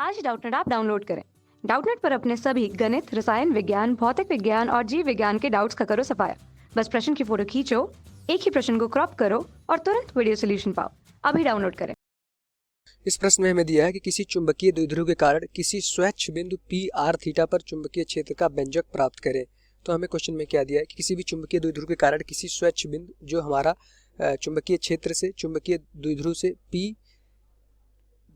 आज Doubtnut app download करें। Doubtnut पर अपने सभी गणित, रसायन विज्ञान, भौतिक विज्ञान और जीव विज्ञान के डाउट्स का करो सफाया। बस प्रश्न की फोटो खींचो, एक ही प्रश्न को क्रॉप करो और तुरंत वीडियो सोल्यूशन पाओ। अभी डाउनलोड करें। इस प्रश्न में हमें दिया है कि किसी चुंबकीय द्विध्रुव के कारण किसी स्वच्छ बिंदु पी आर थीटा पर चुंबकीय क्षेत्र का व्यंजक प्राप्त करें। तो हमें क्वेश्चन में क्या दिया है कि किसी भी चुंबकीय द्विध्रुव के कारण किसी स्वच्छ बिंदु जो हमारा चुंबकीय क्षेत्र से चुंबकीय द्विध्रुव से पी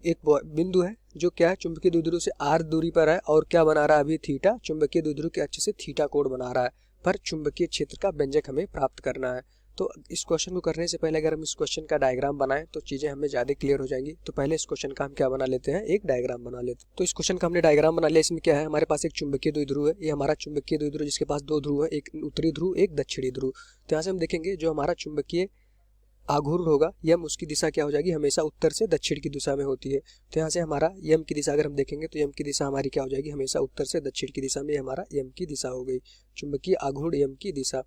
एक बिंदु है जो क्या है चुंबकीय द्विध्रुव से आर दूरी पर है और क्या बना रहा है अभी थीटा, चुंबकीय द्विध्रुव के अक्ष से थीटा कोण बना रहा है, पर चुंबकीय क्षेत्र का व्यंजक हमें प्राप्त करना है। तो इस क्वेश्चन को करने से पहले अगर हम इस क्वेश्चन का डायग्राम बनाएं तो चीजें हमें ज्यादा क्लियर हो जाएंगी। तो पहले इस क्वेश्चन का हम क्या बना लेते हैं, एक डायग्राम बना लेते हैं। तो इस क्वेश्चन का हमने डायग्राम बना लिया। इसमें क्या है, हमारे पास एक चुंबकीय द्विध्रुव है, ये हमारा चुंबकीय द्विध्रुव जिसके पास दो ध्रुव है, एक उत्तरी ध्रुव एक दक्षिणी ध्रुव। तो यहाँ से हम देखेंगे जो हमारा चुंबकीय आघूर्ण होगा यम, उसकी दिशा क्या हो जाएगी, हमेशा उत्तर से दक्षिण की दिशा में होती है। तो यहाँ से हमारा यम की दिशा अगर हम देखेंगे तो यम की दिशा हमारी क्या हो जाएगी, हमेशा उत्तर से दक्षिण की दिशा में हमारा यम की दिशा हो गई, चुंबकीय आघूर्ण यम की दिशा।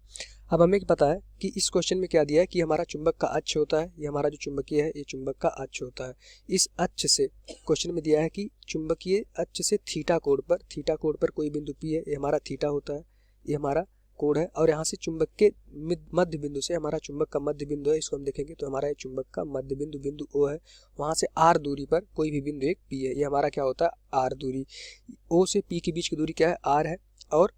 अब हमें पता है कि इस क्वेश्चन में क्या दिया है कि हमारा चुंबक का अक्ष होता है, ये हमारा जो चुंबकीय है ये चुंबक का अक्ष होता है। इस अक्ष से क्वेश्चन में दिया है कि चुंबकीय अक्ष से थीटा कोण पर कोई बिंदु पी है, ये हमारा थीटा होता है, ये हमारा कोण है। और यहाँ से चुंबक के मध्य बिंदु से हमारा चुंबक का मध्य बिंदु है, इसको हम देखेंगे तो हमारा चुंबक का मध्य बिंदु बिंदु ओ है, वहाँ से आर दूरी पर कोई भी बिंदु एक पी है, ये हमारा क्या होता है आर दूरी। ओ से पी के बीच की दूरी क्या है, आर है। और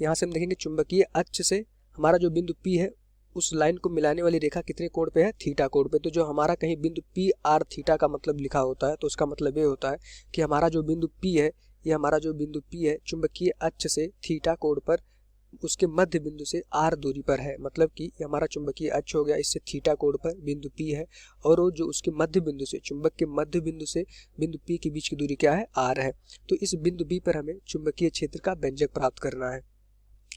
यहाँ से हम देखेंगे चुंबकीय अक्ष से हमारा जो बिंदु पी है उस लाइन को मिलाने वाली रेखा कितने कोण पे है, थीटा कोण पे। तो जो हमारा कहीं बिंदु पी आर थीटा का मतलब लिखा होता है तो उसका मतलब ये होता है कि हमारा जो बिंदु पी है, ये हमारा जो बिंदु पी है चुंबकीय अक्ष से थीटा कोण पर उसके मध्य बिंदु से आर दूरी पर है। मतलब कि हमारा चुंबकीय अक्ष हो गया, इससे थीटा कोण पर बिंदु पी है और वो जो उसके मध्य बिंदु से चुंबक के मध्य बिंदु से बिंदु पी के बीच की दूरी क्या है, आर है। तो इस बिंदु बी पर हमें चुंबकीय क्षेत्र का व्यंजक प्राप्त करना है।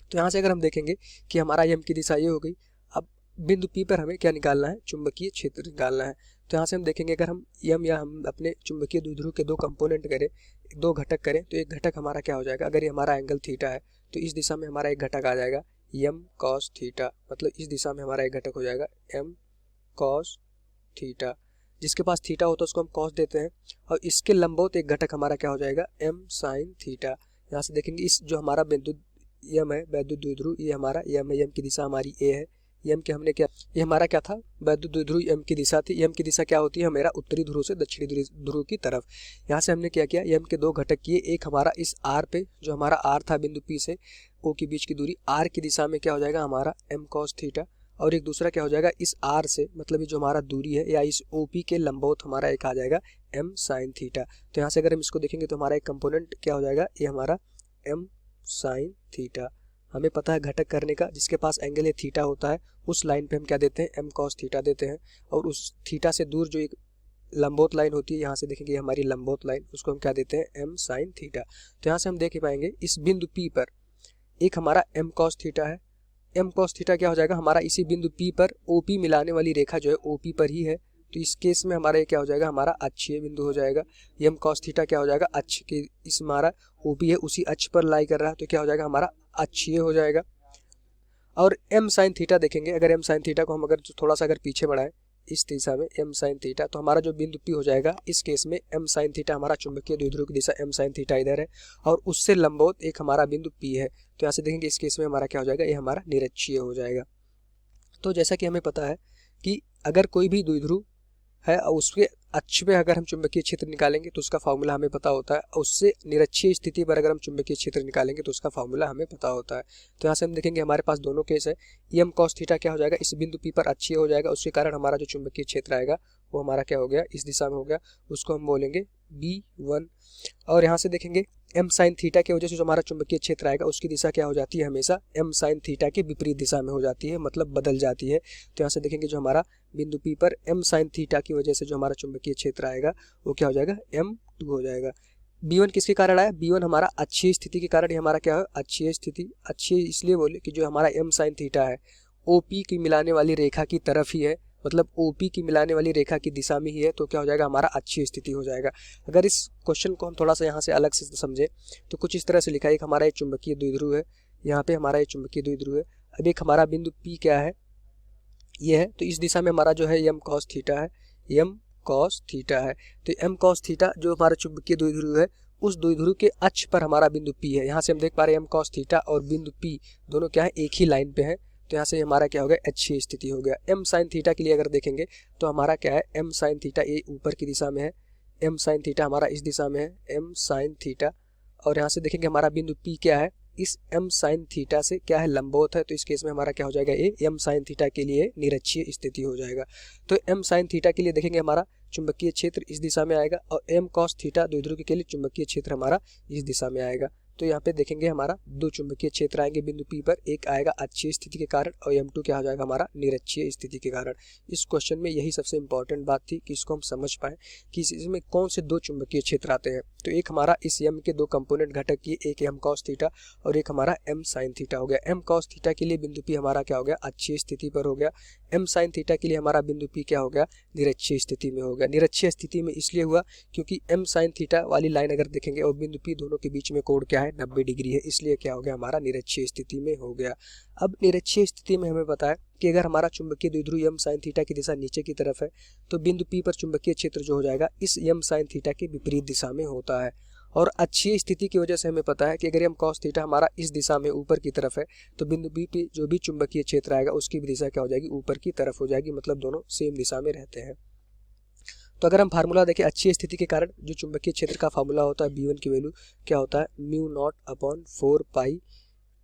तो यहाँ से अगर हम देखेंगे कि हमारा यम की दिशा ये हो गई, अब बिंदु पी पर हमें क्या निकालना है, चुंबकीय क्षेत्र निकालना है। तो यहाँ से हम देखेंगे अगर हम यम या हम अपने चुंबकीय द्विध्रुव के दो कंपोनेंट करें, दो घटक करें, तो एक घटक हमारा क्या हो जाएगा, अगर ये हमारा एंगल थीटा है तो इस दिशा में हमारा एक घटक आ जाएगा यम कॉस थीटा, मतलब इस दिशा में हमारा एक घटक हो जाएगा एम कॉस थीटा। जिसके पास थीटा होता है उसको हम कॉस देते हैं, और इसके लंबवत एक घटक हमारा क्या हो जाएगा एम साइन थीटा। यहाँ से देखेंगे इस जो हमारा बिंदु यम है वैद्युत द्विध्रुव, ये हमारा यम है, यम की दिशा हमारी ए है। यम के हमने क्या, ये हमारा क्या था, वैद्युत द्विध्रुव यम की दिशा थी। यम की दिशा क्या होती है, हमारा उत्तरी ध्रुव से दक्षिणी ध्रुव की तरफ। यहाँ से हमने क्या किया, यम के दो घटक किए, एक हमारा इस आर पे जो हमारा आर था बिंदु पी से ओ के बीच की दूरी, आर की दिशा में क्या हो जाएगा हमारा एम कॉस थीटा, और एक दूसरा क्या हो जाएगा इस आर से, मतलब ये जो हमारा दूरी है या इस ओपी के लंबवत हमारा एक आ जाएगा एम साइन थीटा। तो यहाँ से अगर हम इसको देखेंगे तो हमारा एक कंपोनेंट क्या हो जाएगा, ये हमारा एम साइन थीटा। हमें पता है घटक करने का, जिसके पास एंगल ये थीटा होता है उस लाइन पे हम क्या देते हैं, एम कॉस थीटा देते हैं, और उस थीटा से दूर जो एक लंबवत लाइन होती है, यहाँ से देखेंगे हमारी लंबवत लाइन, उसको हम क्या देते हैं एम साइन थीटा। तो यहाँ से हम देख पाएंगे इस बिंदु पी पर एक हमारा एम कॉस थीटा है, एम कॉस थीटा क्या हो जाएगा हमारा इसी बिंदु पी पर ओपी मिलाने वाली रेखा जो है ओपी पर ही है। तो इस केस में हमारा ये क्या हो जाएगा, हमारा अक्षीय बिंदु हो जाएगा। एम कॉस थीटा क्या हो जाएगा, अक्ष के, इस हमारा ओपी है उसी अक्ष पर लाई कर रहा है, तो क्या हो जाएगा हमारा अक्षीय हो जाएगा। और एम साइन थीटा देखेंगे, अगर एम साइन थीटा को हम अगर थोड़ा सा अगर पीछे बढ़ाएं इस दिशा में एम साइन थीटा, तो हमारा जो बिंदु पी हो जाएगा इस केस में एम साइन थीटा हमारा चुंबकीय द्विध्रुव की दिशा एम साइन थीटा इधर है, और उससे लंबवत एक हमारा बिंदु पी है। तो यहाँ से देखेंगे इस केस में हमारा क्या हो जाएगा, ये हमारा निरक्षीय हो जाएगा। तो जैसा कि हमें पता है कि अगर कोई भी द्विध्रुव है और उसके अक्ष पे अगर हम चुंबकीय क्षेत्र निकालेंगे तो उसका फार्मूला हमें पता होता है, और उससे निरक्षीय स्थिति पर अगर हम चुंबकीय क्षेत्र निकालेंगे तो उसका फार्मूला हमें पता होता है। तो यहाँ से हम देखेंगे हमारे पास दोनों केस है, एम कॉस थीटा क्या हो जाएगा इस बिंदु पी पर अक्षीय हो जाएगा, उसके कारण हमारा जो चुंबकीय क्षेत्र आएगा वो हमारा क्या हो गया, इस दिशा में हो गया, उसको हम बोलेंगे B1। और यहाँ से देखेंगे एम साइन थीटा की वजह से जो हमारा चुंबकीय क्षेत्र आएगा उसकी दिशा क्या हो जाती है, हमेशा एम साइन थीटा के विपरीत दिशा में हो जाती है, मतलब बदल जाती है। तो यहाँ से देखेंगे जो हमारा बिंदु पी पर एम साइन थीटा की वजह से जो हमारा चुंबकीय क्षेत्र आएगा वो क्या हो जाएगा M2 हो जाएगा। B1 किसके कारण आया, B1 हमारा अक्षीय स्थिति के कारण, ये हमारा क्या है अक्षीय स्थिति। अक्षीय इसलिए बोले कि जो हमारा एम साइन थीटा है OP की मिलाने वाली रेखा की तरफ ही है, मतलब OP की मिलाने वाली रेखा की दिशा में ही है, तो क्या हो जाएगा हमारा अक्षीय स्थिति हो जाएगा। अगर इस क्वेश्चन को हम थोड़ा सा यहाँ से अलग से समझे तो कुछ इस तरह से लिखा है, एक हमारा एक चुंबकीय द्विध्रुव है, यहाँ पे हमारा एक चुंबकीय द्विध्रुव है, अब एक हमारा बिंदु P क्या है ये है, तो इस दिशा में हमारा जो है एम कॉस थीटा है, एम कॉस थीटा है। तो एम कॉस थीटा जो हमारा चुंबकीय द्विध्रुव है उस द्विध्रुव के अक्ष पर हमारा बिंदु P है। यहाँ से हम देख पा रहे हैं एम कॉस थीटा और बिंदु P दोनों क्या है, एक ही लाइन पे है। तो यहाँ से हमारा क्या हो गया, अक्षीय स्थिति हो गया। एम साइन थीटा के लिए अगर देखेंगे तो हमारा क्या है, एम साइन थीटा ये ऊपर की दिशा में है, एम साइन थीटा हमारा इस दिशा में है, एम साइन थीटा। और यहाँ से देखेंगे हमारा बिंदु P क्या है, इस एम साइन थीटा से क्या है, लंबवत है। तो इस केस में हमारा क्या हो जाएगा, ये एम साइन थीटा के लिए निरक्षीय स्थिति हो जाएगा। तो एम साइन थीटा के लिए देखेंगे हमारा चुंबकीय क्षेत्र इस दिशा में आएगा और एम कॉस थीटा द्विध्रुव के लिए चुंबकीय क्षेत्र हमारा इस दिशा में आएगा। तो यहाँ पे देखेंगे हमारा दो चुंबकीय क्षेत्र आएंगे बिंदु P पर, एक आएगा अक्षीय स्थिति के कारण और M2 क्या हो जाएगा हमारा, निरक्षीय स्थिति के कारण। इस क्वेश्चन में यही सबसे इंपॉर्टेंट बात थी कि इसको हम समझ पाएं कि इसमें कौन से दो चुंबकीय क्षेत्र आते हैं। तो एक हमारा इस M के दो कंपोनेंट घटक की, एक M cos थीटा और एक हमारा M sin थीटा हो गया। M cos थीटा के लिए बिंदु P हमारा क्या हो गया, अक्षीय स्थिति पर हो गया। M sin थीटा के लिए हमारा बिंदु P क्या हो गया, निरक्षीय स्थिति में हो गया। निरक्षीय स्थिति में इसलिए हुआ क्योंकि M sin थीटा वाली लाइन अगर देखेंगे और बिंदु P दोनों के बीच में कोण क्या है, 90 डिग्री है, इसलिए क्या हो गया हमारा निरक्षीय स्थिति में हो गया। अब निरक्षीय स्थिति में हमें पता है कि अगर हमारा चुंबकीय द्विध्रुव M sin थीटा की दिशा नीचे की तरफ है तो बिंदु P पर चुंबकीय क्षेत्र जो हो जाएगा इस M sin थीटा के विपरीत दिशा में होता है। और अक्षीय स्थिति की वजह से हमें पता है कि अगर M cos थीटा हमारा इस दिशा में ऊपर की तरफ है तो बिंदु B पे जो भी चुंबकीय क्षेत्र आएगा उसकी भी दिशा क्या हो जाएगी, ऊपर की तरफ हो जाएगी, मतलब दोनों सेम दिशा में रहते हैं। तो अगर हम फार्मूला देखें अक्षीय स्थिति के कारण जो चुंबकीय क्षेत्र का फार्मूला होता है B1 की वैल्यू क्या होता है, म्यू नॉट अपॉन 4 पाई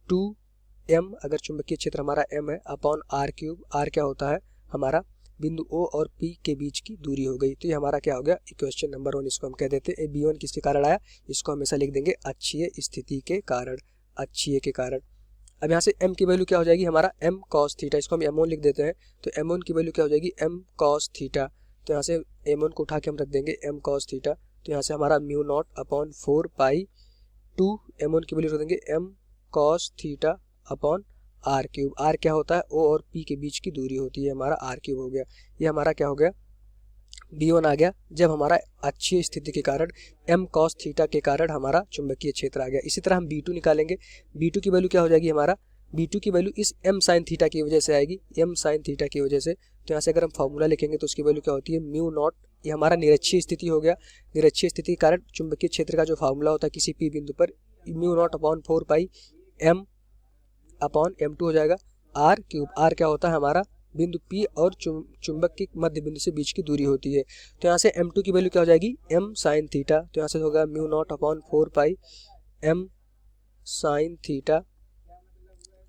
2m, अगर चुंबकीय क्षेत्र हमारा m है, अपॉन r क्यूब। r क्या होता है हमारा बिंदु O और P के बीच की दूरी हो गई। तो ये हमारा क्या हो गया, इक्वेशन नंबर 1 इसको हम कह देते हैं। B1 किसके कारण आया, इसको हमेशा लिख देंगे अक्षीय स्थिति के कारण, अक्षीय के कारण। अब यहाँ से m की वैल्यू क्या हो जाएगी हमारा m cos थीटा, इसको हम m1 लिख देते हैं। तो m1 की वैल्यू क्या हो जाएगी, m cos थीटा। तो यहाँ से m1 को उठा के हम रख देंगे m cos थीटा। तो यहाँ से हमारा म्यू नॉट अपॉन 4 पाई 2 m1 की वैल्यू रख देंगे m cos theta upon r cube. r क्या होता है, O और P के बीच की दूरी होती है, हमारा r क्यूब हो गया। ये हमारा क्या हो गया, B1 आ गया जब हमारा अक्षीय स्थिति के कारण m cos थीटा के कारण हमारा चुंबकीय क्षेत्र आ गया। इसी तरह हम B2 निकालेंगे। B2 की वैल्यू क्या हो जाएगी हमारा, B2 की वैल्यू इस m sin थीटा की वजह से आएगी, m sin थीटा की वजह से। तो यहाँ से अगर हम फॉर्मूला लिखेंगे तो उसकी वैल्यू क्या होती है, म्यू नॉट, ये हमारा निरक्षीय स्थिति हो गया। निरक्षीय स्थिति के कारण चुंबकीय क्षेत्र का जो फार्मूला होता है किसी P बिंदु पर, म्यू नॉट अपॉन 4 पाई m अपॉन m2 हो जाएगा r क्यूब। r क्या होता है हमारा बिंदु P और चुंबक की मध्य बिंदु से बीच की दूरी होती है। तो यहाँ से m2 की वैल्यू क्या हो जाएगी, m sin थीटा। तो यहाँ से होगा म्यू नॉट अपॉन 4 पाई m sin थीटा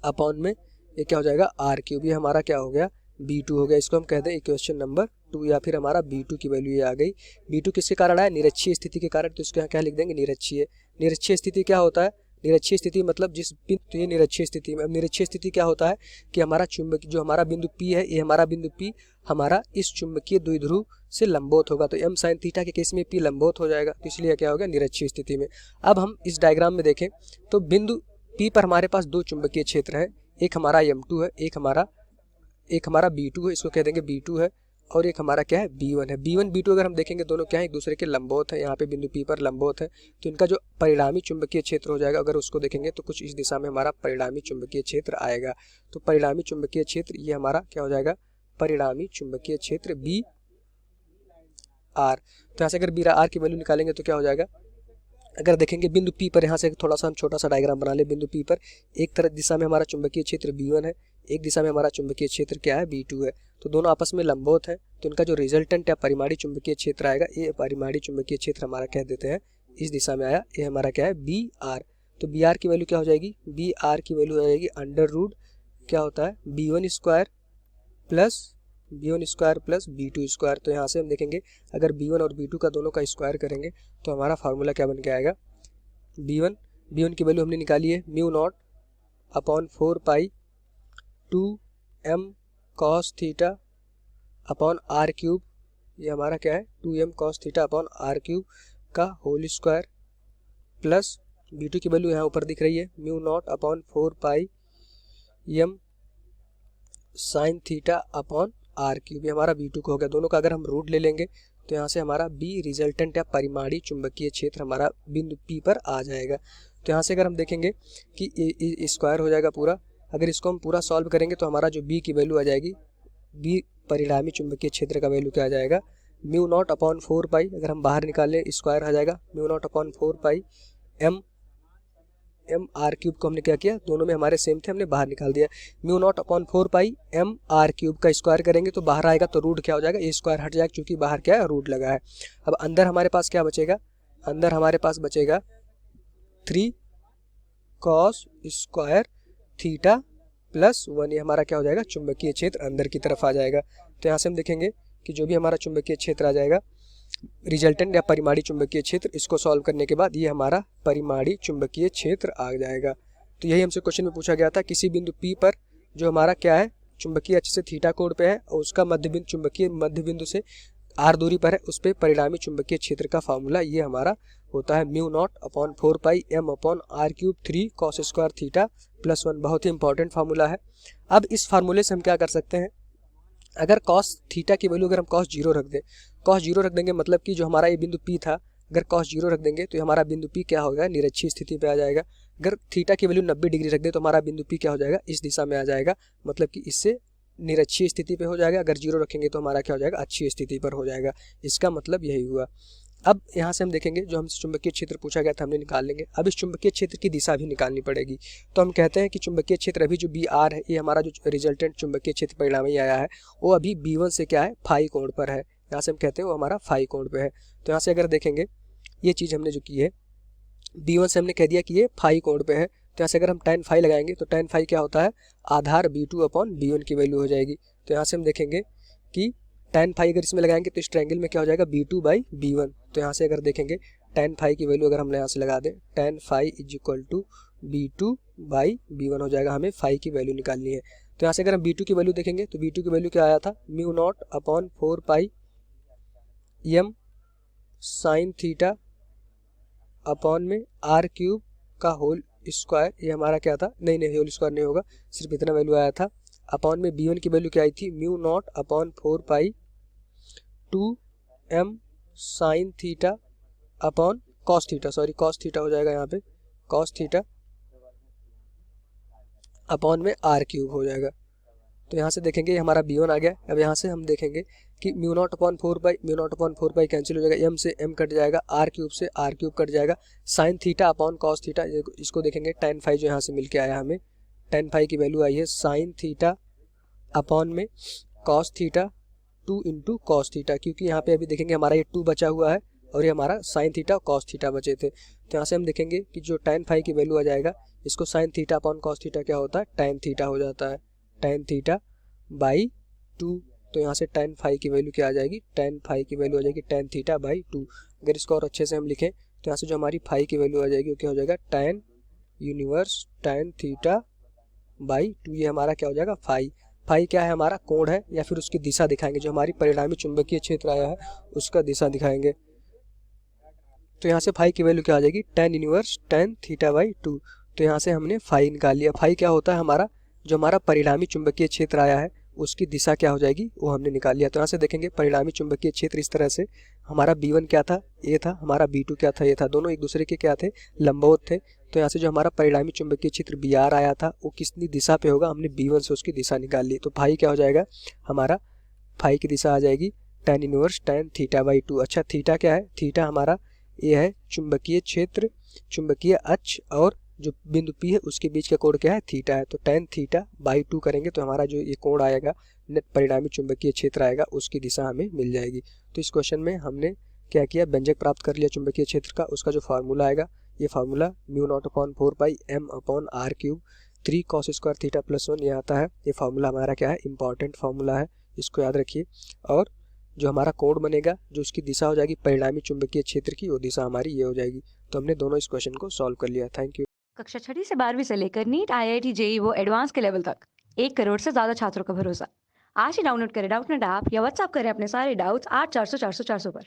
अपॉन में ये क्या हो जाएगा r क्यूब। ये हमारा क्या हो गया, B2 हो गया। इसको हम कहते हैं इक्वेशन नंबर 2, या फिर हमारा B2 की वैल्यू ये आ गई। B2 किसके कारण आया, निरक्षीय स्थिति के कारण। तो इसको यहाँ क्या लिख देंगे, निरक्षीय। निरक्षीय स्थिति क्या होता है, निरक्षीय स्थिति मतलब जिस तो ये निरक्षीय स्थिति में, अब निरक्षीय स्थिति क्या होता है कि हमारा चुंबक जो हमारा बिंदु P है, ये हमारा बिंदु P हमारा इस चुंबकीय द्विध्रुव से लंबवत होगा। तो m sin थीटा के केस में P लंबवत हो जाएगा, तो इसलिए क्या होगा, निरक्षीय स्थिति में। अब हम इस डायग्राम में देखें तो बिंदु P पर हमारे पास दो चुंबकीय क्षेत्र हैं, एक हमारा M2 है, एक हमारा B2 है, इसको कह देंगे B2 है, और एक हमारा क्या है, B1 है। B1 B2 अगर हम देखेंगे दोनों क्या है, एक दूसरे के लंबवत है। यहाँ पे बिंदु P पर लंबवत है, तो इनका जो परिणामी चुंबकीय क्षेत्र हो जाएगा, अगर उसको देखेंगे तो कुछ इस दिशा में हमारा परिणामी चुंबकीय क्षेत्र आएगा। तो परिणामी चुंबकीय क्षेत्र ये हमारा क्या हो जाएगा, परिणामी चुंबकीय क्षेत्र B R। तो यहाँ से अगर B R की वैल्यू निकालेंगे तो क्या हो जाएगा, अगर देखेंगे बिंदु P पर, यहाँ से थोड़ा सा हम छोटा सा डायग्राम बना ले। बिंदु P पर एक तरफ दिशा में हमारा चुंबकीय क्षेत्र B1 है, एक दिशा में हमारा चुंबकीय क्षेत्र क्या है, B2 है। तो दोनों आपस में लंबवत है, तो इनका जो रिजल्टेंट या परिमाणी चुंबकीय क्षेत्र आएगा, ये परिमाणी चुंबकीय क्षेत्र हमारा कह देते हैं इस दिशा में आया, ये हमारा क्या है, BR। तो BR की वैल्यू क्या हो जाएगी, BR की वैल्यू हो जाएगी अंडर रूट क्या होता है, B1 square plus B2 square. तो यहाँ से हम देखेंगे अगर B1 और B2 का दोनों का स्क्वायर करेंगे तो हमारा फार्मूला क्या बन के आएगा, B1 की वैल्यू हमने निकाली है म्यू नॉट अपॉन 4 पाई 2m cos theta upon r cube. ये हमारा क्या है, 2m cos theta upon r cube का होल स्क्वायर, प्लस B2 की वैल्यू यहाँ ऊपर दिख रही है म्यू नॉट अपॉन 4 पाई m sin theta upon r cube. ये हमारा B2 को हो गया। दोनों का अगर हम रूट ले लेंगे तो यहाँ से हमारा B रिजल्टेंट या परिमाणी चुंबकीय क्षेत्र हमारा बिंदु P पर आ जाएगा। तो यहाँ से अगर हम देखेंगे कि स्क्वायर हो जाएगा पूरा, अगर इसको हम पूरा सॉल्व करेंगे तो हमारा जो B की वैल्यू आ जाएगी, B परिणामी चुंबकीय क्षेत्र का वैल्यू क्या आ जाएगा, म्यू नॉट अपॉन 4 पाई, अगर हम बाहर निकालें स्क्वायर आ जाएगा mu naught upon 4 pi M R cube को हमने क्या किया, दोनों में हमारे सेम थे, हमने बाहर निकाल दिया। Mu naught upon 4 pi M R cube का स्क्वायर करेंगे तो बाहर आएगा तो रूट क्या हो जाएगा, ए स्क्वायर हट जाएगा क्योंकि बाहर क्या है, रूट लगा है। अब अंदर हमारे पास क्या बचेगा, अंदर हमारे पास बचेगा 3 कॉस स्क्वायर थीटा प्लस 1, ये हमारा क्या हो जाएगा, चुंबकीय क्षेत्र अंदर की तरफ आ जाएगा। तो यहाँ से हम देखेंगे कि जो भी हमारा चुंबकीय क्षेत्र आ जाएगा, रिजल्टेंट या परिमाणी चुंबकीय क्षेत्र, इसको सॉल्व करने के बाद ये हमारा परिमाणी चुंबकीय क्षेत्र आ जाएगा। तो यही हमसे क्वेश्चन में पूछा गया था, किसी बिंदु P पर जो हमारा क्या है, चुंबकीय अक्ष से थीटा कोण पे है और उसका मध्य बिंदु चुंबकीय मध्य बिंदु से r दूरी पर है, उस पर परिणामी चुंबकीय क्षेत्र का फार्मूला ये हमारा होता है mu naught upon 4 pi M upon R cube 3 cos square theta plus 1। बहुत ही इंपॉर्टेंट फार्मूला है। अब इस फार्मूले से हम क्या कर सकते हैं, अगर कॉस थीटा की वैल्यू अगर हम कॉस 0 रख दें, कॉस 0 रख देंगे मतलब कि जो हमारा ये बिंदु P था, अगर कॉस 0 रख देंगे तो हमारा बिंदु P क्या होगा, निरक्षीय स्थिति पे आ जाएगा। अगर थीटा की वैल्यू 90 डिग्री रख दे तो हमारा बिंदु P क्या हो जाएगा, इस दिशा में आ जाएगा, मतलब कि इससे निरक्षीय स्थिति पे हो जाएगा। अगर 0 रखेंगे तो हमारा क्या हो जाएगा, अक्षीय स्थिति पर हो जाएगा। इसका मतलब यही हुआ। अब यहाँ से हम देखेंगे जो हमसे चुंबकीय क्षेत्र पूछा गया था हमने निकाल लेंगे। अब इस चुंबकीय क्षेत्र की दिशा भी निकालनी पड़ेगी। तो हम कहते हैं कि चुंबकीय क्षेत्र अभी जो BR है, ये हमारा जो रिजल्टेंट चुंबकीय क्षेत्र परिणाम ही आया है, वो अभी B1 से क्या है, फाई कोण पर है। यहाँ से हम कहते हैं वो हमारा फाई कोण पे है। तो यहाँ से अगर देखेंगे ये चीज़ हमने जो की है, B1 से हमने कह दिया कि ये फाई कोण पे है। तो यहाँ से अगर हम tan फाई लगाएंगे तो tan फाई क्या होता है, आधार B2 अपॉन B1 की वैल्यू हो जाएगी। तो यहाँ से हम देखेंगे कि tan फाई अगर इसमें लगाएंगे तो इस ट्रायंगल में क्या हो जाएगा, B2/B1। तो यहाँ से अगर देखेंगे tan फाई की वैल्यू अगर हम यहाँ से लगा दें, tan phi is equal to B2/B1 हो जाएगा। हमें फाई की वैल्यू निकालनी है। तो यहाँ से अगर हम B2 की वैल्यू देखेंगे तो B2 की वैल्यू क्या आया था, mu naught upon 4 pi M sine theta upon में आर क्यूब का होल स्क्वायर, ये हमारा क्या था, नहीं होल स्क्वायर नहीं होगा, सिर्फ इतना वैल्यू आया था। अपॉन में B1 की वैल्यू क्या आई थी, म्यू नॉट अपॉन 4 पाई 2m sine theta upon cos theta, sorry cos theta हो जाएगा यहाँ पे, कॉस थीटा अपॉन में आर क्यूब हो जाएगा। तो यहाँ से देखेंगे हमारा B1 आ गया। अब यहाँ से हम देखेंगे कि mu naught upon 4 pi cancel हो जाएगा, m से m कट जाएगा, आर क्यूब से आर क्यूब कट जाएगा, sine theta upon cos theta, इसको देखेंगे tan फाई जो यहाँ से मिल के आया हमें, tan फाई की वैल्यू आई है साइन थीटा अपॉन में cos theta 2 into cos theta, क्योंकि यहाँ पे अभी देखेंगे हमारा ये 2 बचा हुआ है और ये हमारा साइन थीटा और कॉस थीटा बचे थे। तो यहाँ से हम देखेंगे कि जो tan फाई की वैल्यू आ जाएगा, इसको sine theta upon cos theta क्या होता है, tan थीटा हो जाता है, tan थीटा बाई 2। तो यहाँ से tan फाई की वैल्यू क्या आ जाएगी, tan फाई की वैल्यू आ जाएगी tan थीटा बाई 2। अगर इसको और अच्छे से हम लिखें तो यहाँ से जो हमारी फाई की वैल्यू आ जाएगी वो क्या हो जाएगा, tan universe tan theta by 2। ये हमारा क्या हो जाएगा, फाई। फाई क्या है, हमारा कोण है या फिर उसकी दिशा दिखाएंगे, जो हमारी परिणामी चुंबकीय क्षेत्र आया है उसका दिशा दिखाएंगे। तो यहाँ से फाई की वैल्यू क्या आ जाएगी, tan inverse tan theta by 2। तो यहाँ से हमने फाई निकाल लिया। फाई क्या होता है, हमारा जो हमारा परिणामी चुंबकीय क्षेत्र आया है उसकी दिशा क्या हो जाएगी, वो हमने निकाल लिया। तो यहाँ से देखेंगे परिणामी चुंबकीय क्षेत्र इस तरह से, हमारा B1 क्या था, ए था, हमारा B2 क्या था, ये था, दोनों एक दूसरे के क्या थे, लंबवत थे। तो यहाँ से जो हमारा परिणामी चुंबकीय क्षेत्र BR आया था वो किसनी दिशा पे होगा, हमने B1 से उसकी दिशा निकाल ली। तो फाई क्या हो जाएगा, हमारा फाई की दिशा आ जाएगी tan inverse tan theta by 2। अच्छा थीटा क्या है, थीटा हमारा ये है चुंबकीय क्षेत्र, चुंबकीय अक्ष और जो बिंदु P है उसके बीच का कोण क्या है, थीटा है। तो tan थीटा बाई 2 करेंगे तो हमारा जो ये कोण आएगा, नेट परिणामी चुंबकीय क्षेत्र आएगा, उसकी दिशा हमें मिल जाएगी। तो इस क्वेश्चन में हमने क्या किया, व्यंजक प्राप्त कर लिया चुंबकीय क्षेत्र का, उसका जो फार्मूला आएगा, ये formula mu naught upon 4 pi M upon R cube 3 cos square theta plus 1 ये आता है। ये फार्मूला हमारा क्या है, इंपॉर्टेंट फार्मूला है, इसको याद रखिए। और जो हमारा कोण बनेगा, जो उसकी दिशा हो जाएगी परिणामी चुंबकीय क्षेत्र की, वो दिशा हमारी ये हो जाएगी। तो हमने दोनों इस क्वेश्चन को सॉल्व कर लिया। Thank you. कक्षा 6 से 12वीं से लेकर नीट IIT JEE वो एडवांस के लेवल तक 1 करोड़ से ज्यादा छात्रों का भरोसा। आज ही डाउनलोड करें डाउटनेट ऐप या व्हाट्सएप करें अपने सारे डाउट्स 8400 400 400 पर।